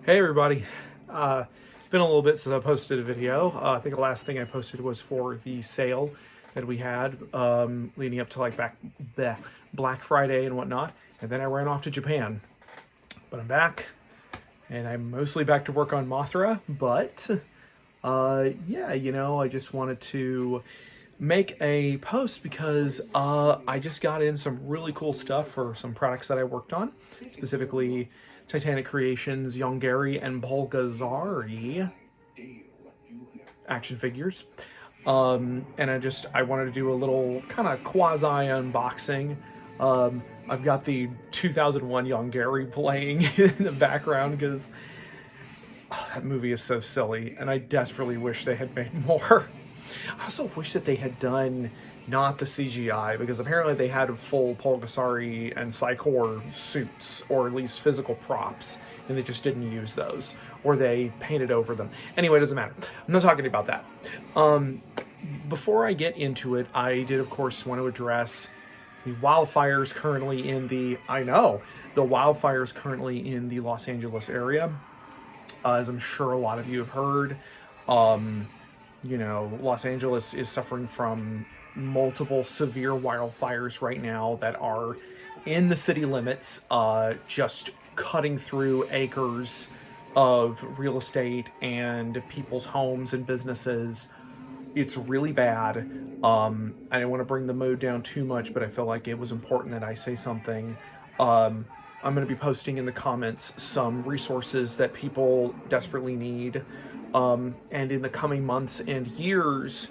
Hey everybody, it's been a little bit since I posted a video. I think the last thing I posted was for the sale that we had leading up to like Black Friday and whatnot, and then I ran off to Japan. But I'm back, and I'm mostly back to work on Mothra, but yeah, I just wanted to make a post because I just got in some really cool stuff for some products that I worked on, specifically Titanic Creations, Yongary, and Pulgasari action figures. And I wanted to do a little kind of quasi unboxing. I've got the 2001 Yongary playing in the background because that movie is so silly, and I desperately wish they had made more. I also wish that they had done not the CGI, because apparently they had full Pulgasari and Psychor suits, or at least physical props, and they just didn't use those, or they painted over them. Anyway, it doesn't matter. I'm not talking about that. Before I get into it, I did, of course, want to address the wildfires currently in the Los Angeles area. As I'm sure a lot of you have heard, Los Angeles is suffering from multiple severe wildfires right now that are in the city limits, just cutting through acres of real estate and people's homes and businesses. It's really bad. I didn't want to bring the mood down too much, but I felt like it was important that I say something. I'm going to be posting in the comments some resources that people desperately need. And in the coming months and years,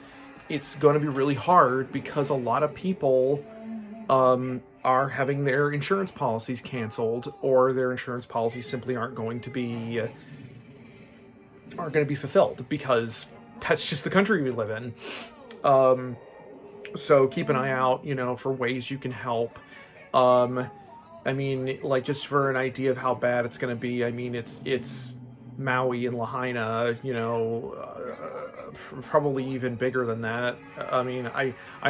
it's going to be really hard because a lot of people are having their insurance policies canceled, or their insurance policies simply aren't going to be fulfilled, because that's just the country we live in. So keep an eye out, for ways you can help. Just for an idea of how bad it's going to be, it's Maui and Lahaina, probably even bigger than that. I'm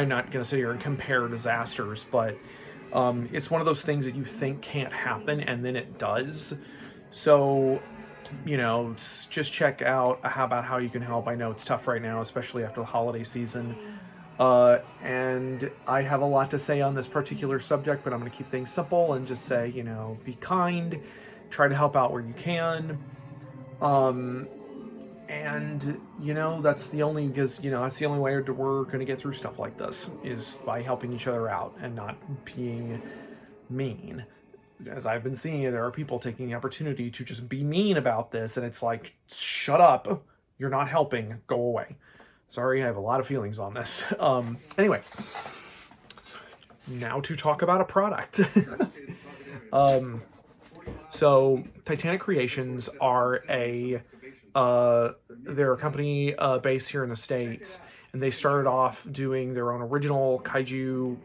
not going to sit here and compare disasters, but it's one of those things that you think can't happen, and then it does. So, just check out how you can help. I know it's tough right now, especially after the holiday season. And I have a lot to say on this particular subject, but I'm going to keep things simple and just say, be kind, try to help out where you can. That's the only way that we're going to get through stuff like this, is by helping each other out and not being mean. As I've been seeing, there are people taking the opportunity to just be mean about this, and it's like, shut up, you're not helping, go away. Sorry, I have a lot of feelings on this. Anyway, now to talk about a product. So Titanic Creations are they're a company based here in the States, and they started off doing their own original kaiju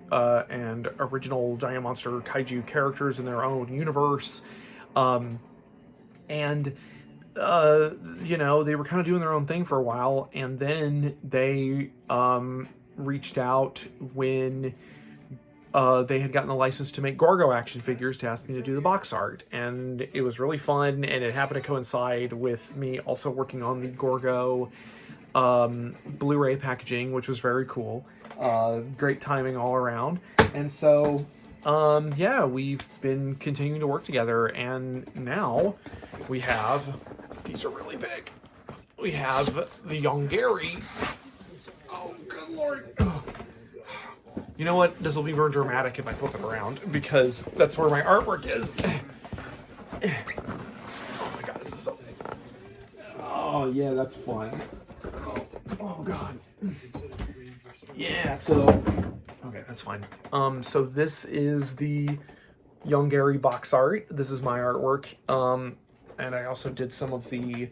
and original giant monster kaiju characters in their own universe. They were kind of doing their own thing for a while, and then they reached out when they had gotten the license to make Gorgo action figures, to ask me to do the box art. And it was really fun, and it happened to coincide with me also working on the Gorgo Blu-ray packaging, which was very cool. Great timing all around. And so, we've been continuing to work together, and now we have, these are really big, we have the Yongary. Oh, good lord. Oh. You know what? This will be more dramatic if I flip it around, because that's where my artwork is. Oh my god, this is so big. Oh yeah, that's fun. Oh god. Yeah, so... Okay, that's fine. So this is the Yongary box art. This is my artwork. And I also did some of the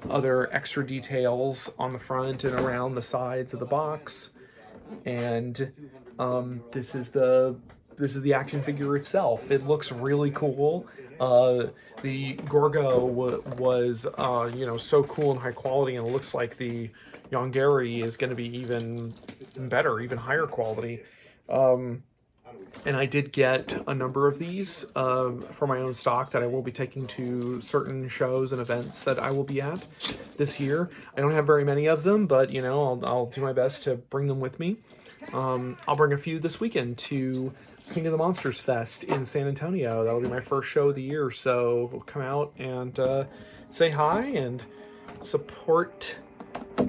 other extra details on the front and around the sides of the box. And this is the action figure itself. It looks really cool. The Gorgo was so cool and high quality, and it looks like the Yongary is going to be even better, even higher quality. And I did get a number of these for my own stock that I will be taking to certain shows and events that I will be at this year. I don't have very many of them, but you know, I'll do my best to bring them with me. I'll bring a few this weekend to King of the Monsters Fest in San Antonio. That'll be my first show of the year, so come out and say hi and support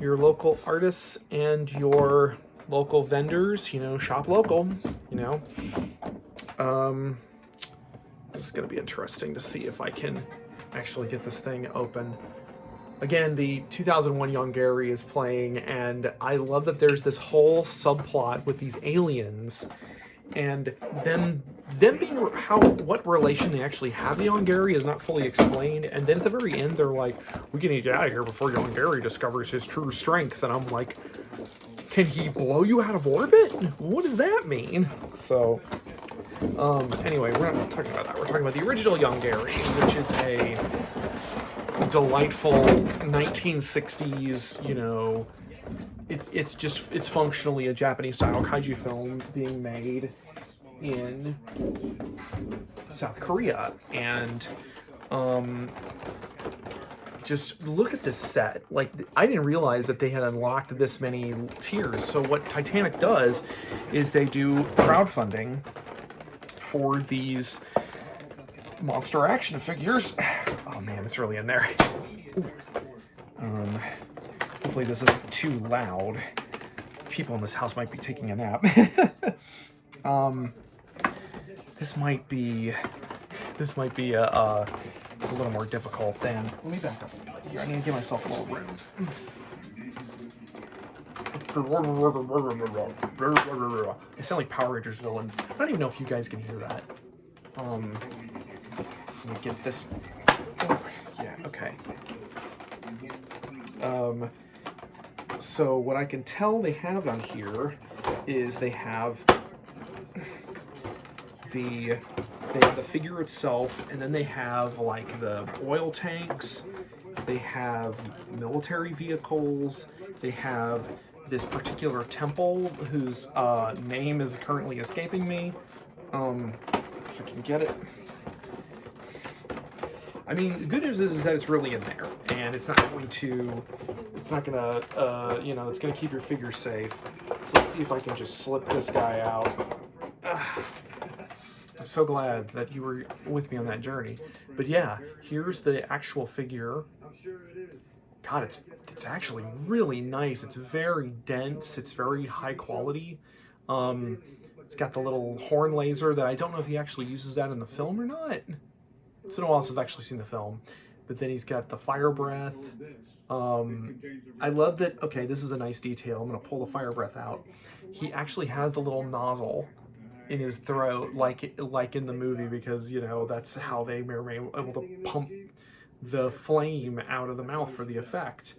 your local artists and your local vendors. You know, shop local. You know, this is going to be interesting to see if I can actually get this thing open. Again, the 2001 Yongary is playing, and I love that there's this whole subplot with these aliens, and them being what relation they actually have to Yongary is not fully explained. And then at the very end, they're like, "We can get out of here before Yongary discovers his true strength." And I'm like, "Can he blow you out of orbit? What does that mean?" So, anyway, we're not talking about that. We're talking about the original Yongary, which is a delightful 1960s, you know, it's functionally a Japanese style kaiju film being made in South Korea. And just look at this set. Like, I didn't realize that they had unlocked this many tiers. So what Titanic does is they do crowdfunding for these monster action figures. Oh man, it's really in there. Hopefully this isn't too loud. People in this house might be taking a nap. This might be a little more difficult than. Let me back up here. I need to give myself a little room. They sound like Power Rangers villains. I don't even know if you guys can hear that. Let me get this. Oh, yeah, okay. So what I can tell they have on here is they have the figure itself, and then they have like the oil tanks, they have military vehicles, they have this particular temple whose name is currently escaping me. If I can get it. I mean, the good news is that it's really in there, and it's not gonna, you know, it's gonna keep your figure safe. So let's see if I can just slip this guy out. I'm so glad that you were with me on that journey. But yeah, here's the actual figure. God, it's actually really nice. It's very dense. It's very high quality. It's got the little horn laser that I don't know if he actually uses that in the film or not. It's been a while since I've actually seen the film. But then he's got the fire breath. I love that. Okay, this is a nice detail. I'm going to pull the fire breath out. He actually has the little nozzle in his throat, like in the movie, because, you know, that's how they were able to pump the flame out of the mouth for the effect.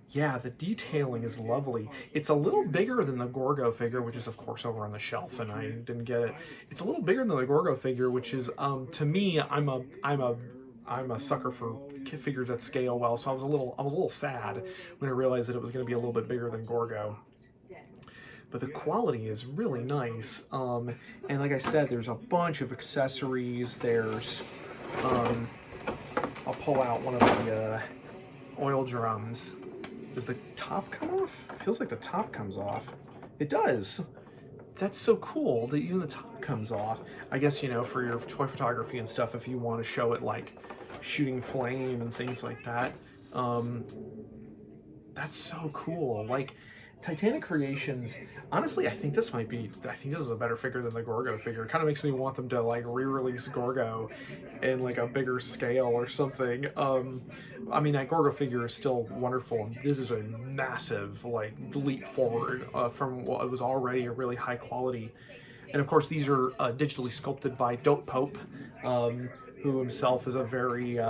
Yeah, the detailing is lovely. It's a little bigger than the Gorgo figure, which is of course over on the shelf, and I didn't get it. It's a little bigger than the Gorgo figure, which is to me, I'm a sucker for figures that scale well, so I was a little sad when I realized that it was going to be a little bit bigger than Gorgo. But the quality is really nice. And like I said, there's a bunch of accessories. There's I'll pull out one of the oil drums. Does the top come off? It feels like the top comes off. It does. That's so cool that even the top comes off. I guess, you know, for your toy photography and stuff, if you want to show it like shooting flame and things like that. That's so cool. Like, Titanic Creations, honestly, I think this is a better figure than the Gorgo figure. It kind of makes me want them to like re-release Gorgo in like a bigger scale or something. I mean, that Gorgo figure is still wonderful. This is a massive like leap forward from what was already a really high quality. And of course, these are digitally sculpted by Dope Pope, who himself is a very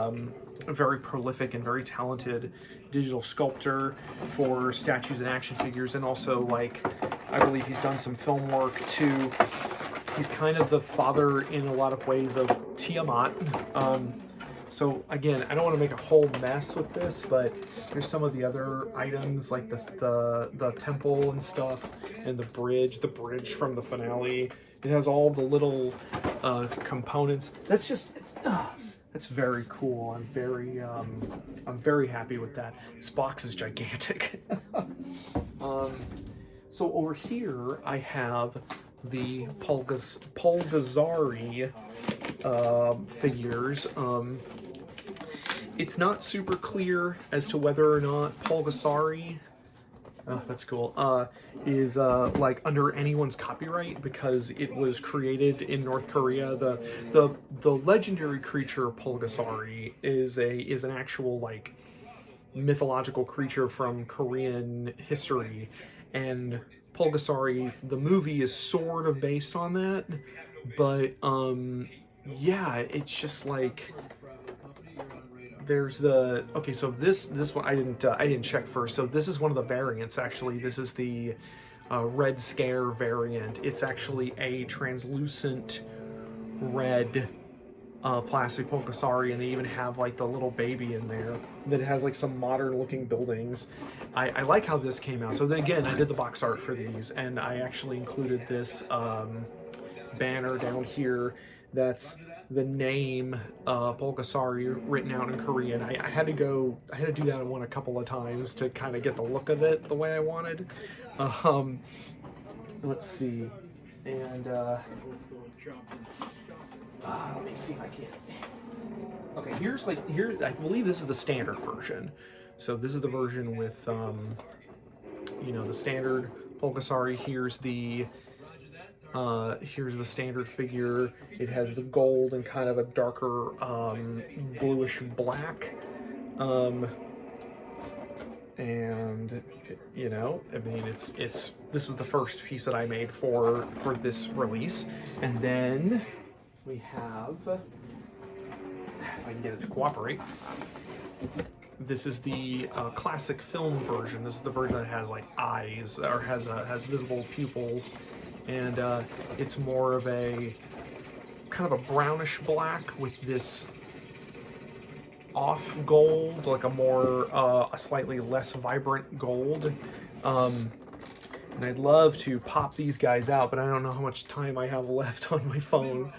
prolific and very talented digital sculptor for statues and action figures, and also, like, I believe he's done some film work too. He's kind of the father in a lot of ways of Tiamat. So again, I don't want to make a whole mess with this, but here's some of the other items, like the temple and stuff, and the bridge from the finale. It has all the little components. That's just that's very cool. I'm very happy with that. This box is gigantic. So over here I have the Pulgasari figures. It's not super clear as to whether or not Pulgasari, oh, that's cool, is like under anyone's copyright, because it was created in North Korea. The legendary creature Pulgasari is an actual like mythological creature from Korean history, and Pulgasari, the movie, is sort of based on that, but yeah, it's just like there's the okay. So this one I didn't check first. So this is one of the variants. Actually, this is the Red Scare variant. It's actually a translucent red plastic Pulgasari, and they even have like the little baby in there that has like some modern looking buildings. I like how this came out. So then again, I did the box art for these, and I actually included this banner down here that's the name Pulgasari written out in Korean. I had to do that one a couple of times to kind of get the look of it the way I wanted. Let's see, and let me see if I can. Okay, here I believe this is the standard version. So this is the version with you know, the standard Pulgasari. Here's the standard figure. It has the gold and kind of a darker bluish black. And you know, I mean, this was the first piece that I made for this release. And then we have, if I can get it to cooperate, this is the classic film version. This is the version that has like eyes, or has visible pupils, and it's more of a kind of a brownish black with this off gold, like a slightly less vibrant gold. And I'd love to pop these guys out, but I don't know how much time I have left on my phone.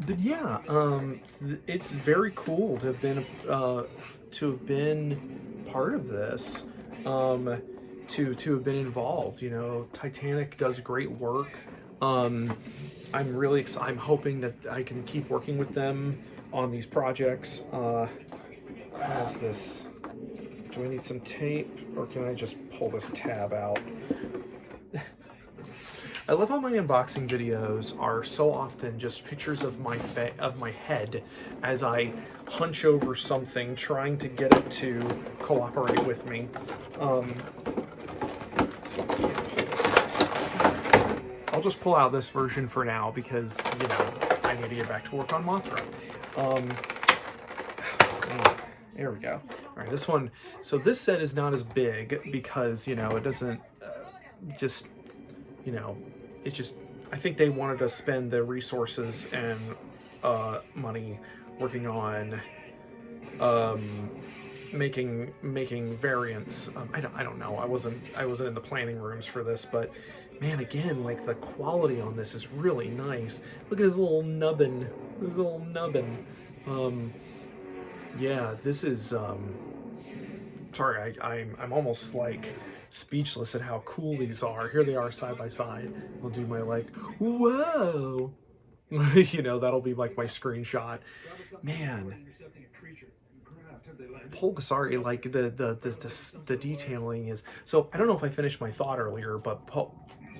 But yeah, it's very cool to have been part of this, to have been involved. You know, Titanic does great work. I'm hoping that I can keep working with them on these projects. How's this? Do I need some tape, or can I just pull this tab out? I love how my unboxing videos are so often just pictures of my head as I hunch over something, trying to get it to cooperate with me. So I'll just pull out this version for now because, you know, I need to get back to work on Mothra. There we go. All right, this one. So this set is not as big because, you know, it doesn't just, you know, it's just, I think they wanted to spend the resources and money working on making variants. I don't know. I wasn't in the planning rooms for this, but man, again, like the quality on this is really nice. Look at his little nubbin. Yeah, this is sorry, I'm almost like speechless at how cool these are. Here they are side by side. I'll do my like, whoa. You know, that'll be like my screenshot. Man, Pulgasari, like the detailing is, so I don't know if I finished my thought earlier, but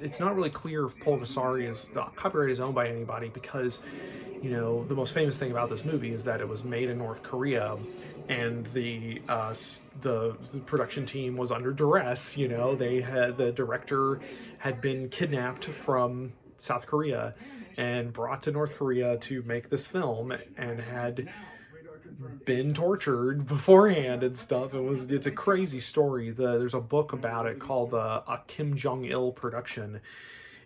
it's not really clear if Pulgasari is copyright is owned by anybody, because, you know, the most famous thing about this movie is that it was made in North Korea, and the production team was under duress. You know, the director had been kidnapped from South Korea and brought to North Korea to make this film, and had been tortured beforehand and stuff. It's a crazy story. There's a book about it called a Kim Jong-il production,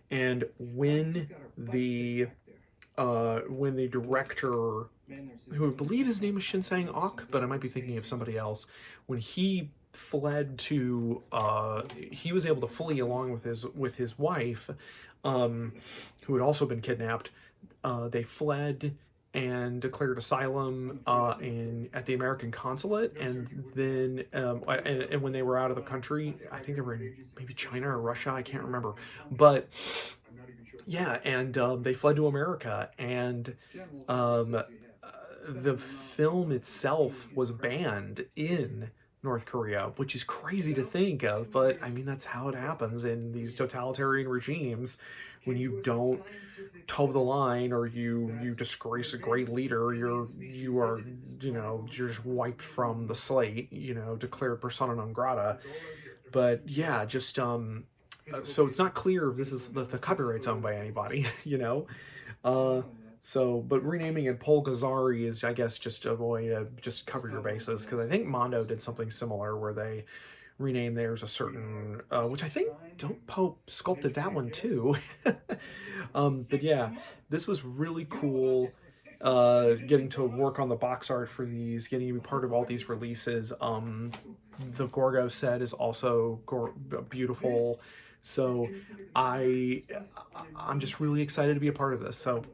and when the director, who I believe his name is Shin Sang-ok, but I might be thinking of somebody else, when he fled to he was able to flee along with his wife who had also been kidnapped. They fled and declared asylum at the American consulate, and then and when they were out of the country, I think they were in maybe China or Russia, I can't remember, but yeah, and they fled to America, and um, the film itself was banned in North Korea, which is crazy to think of, but I mean, that's how it happens in these totalitarian regimes. When you don't toe the line or you disgrace a great leader, you are, you're just wiped from the slate, declared persona non grata. But yeah, just so it's not clear if this is the copyright's owned by anybody, uh but renaming it Pulgasari is, I guess, just a way to just cover your bases, because I think Mondo did something similar where they renamed theirs a certain, which I think Dope Pope sculpted that one too. But yeah, this was really cool. Getting to work on the box art for these, getting to be part of all these releases. The Gorgo set is also beautiful. So I'm just really excited to be a part of this. So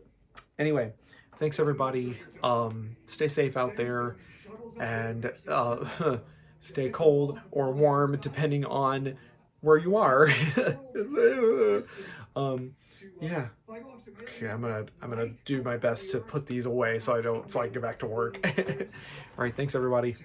anyway, thanks everybody. Stay safe out there, and stay cold or warm depending on where you are. Yeah. Okay, I'm gonna do my best to put these away so I can get back to work. All right, thanks everybody.